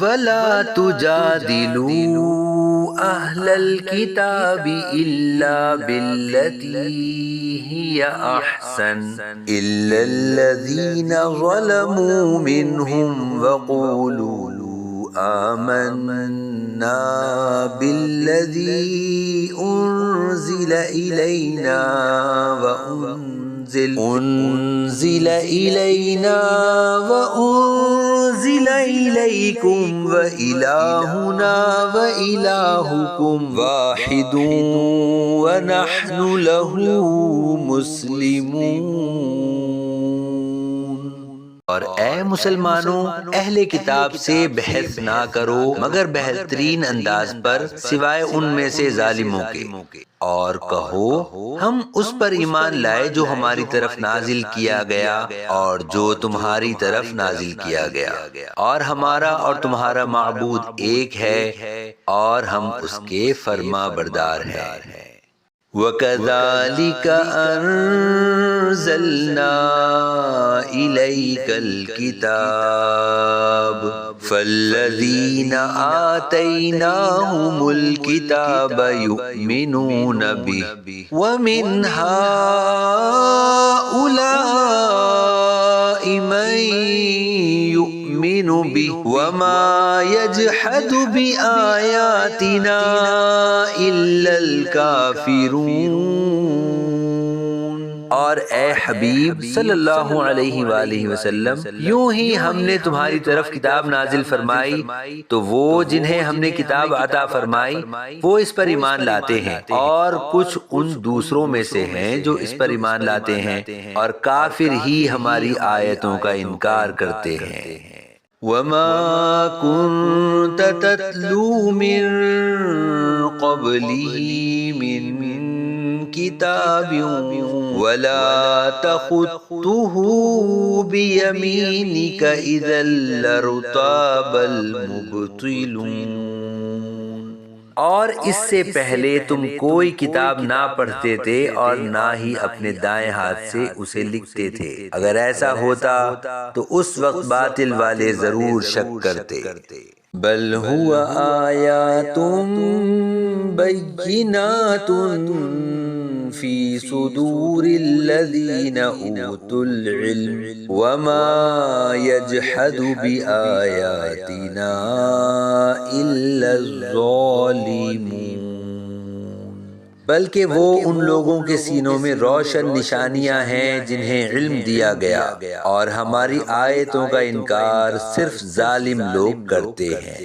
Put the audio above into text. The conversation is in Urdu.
ولا تجادلوا أهل الكتاب إلا بالتي هي أحسن إلا الذين ظلموا منهم وقولوا آمنا بالذي أنزل إلينا وأنزل إليكم وإلهنا وإلهكم واحد ونحن له مسلمون۔ اور اے مسلمانوں، اہل کتاب سے بحث نہ کرو مگر بہترین انداز پر سوائے ان میں سے ظالموں کے، اور کہو ہم اس پر ایمان لائے جو ہماری طرف نازل کیا گیا اور جو تمہاری طرف نازل کیا گیا، اور ہمارا اور تمہارا معبود ایک ہے اور ہم اس کے فرما بردار ہیں۔ وَكَذَلِكَ أَنزَلْنَا إِلَيْكَ الْكِتَابَ فَالَّذِينَ آتَيْنَاهُمُ الْكِتَابَ يُؤْمِنُونَ بِهِ وَمِنْ هَؤُلَاءِ مَن يُؤْمِنُ بِهِ وَمَا يَجْحَدُ بِآيَاتِنَا إِلَّا الْكَافِرُونَ۔ اور اے حبیب صلی اللہ علیہ وآلہ وسلم، یوں ہی ہم نے تمہاری طرف کتاب نازل فرمائی تو وہ جنہیں ہم نے کتاب عطا فرمائی وہ اس پر ایمان لاتے ہیں، اور کچھ ان دوسروں میں سے ہیں جو اس پر ایمان لاتے ہیں، اور کافر ہی ہماری آیتوں کا انکار کرتے ہیں۔ وَمَا كُنْتَ تَتْلُو مِن قَبْلِهِ مِن كِتَابٍ وَلَا تَخُطُّهُ بِيَمِينِكَ إِذًا لَّارْتَابَ الْمُبْطِلُونَ۔ اور اس سے پہلے تم کوئی کتاب نہ پڑھتے تھے اور نہ ہی اپنے دائیں ہاتھ سے اسے لکھتے تھے، اگر ایسا ہوتا تو اس وقت باطل والے ضرور شک کرتے۔ بل هو آیات بینات فی صدور الذین اوتوا العلم وما یجحد بآیاتنا الا الظالمون۔ بلکہ وہ ان لوگوں کے سینوں میں روشن نشانیاں ہیں جنہیں علم دیا گیا، اور ہماری آیتوں کا انکار صرف ظالم لوگ کرتے ہیں۔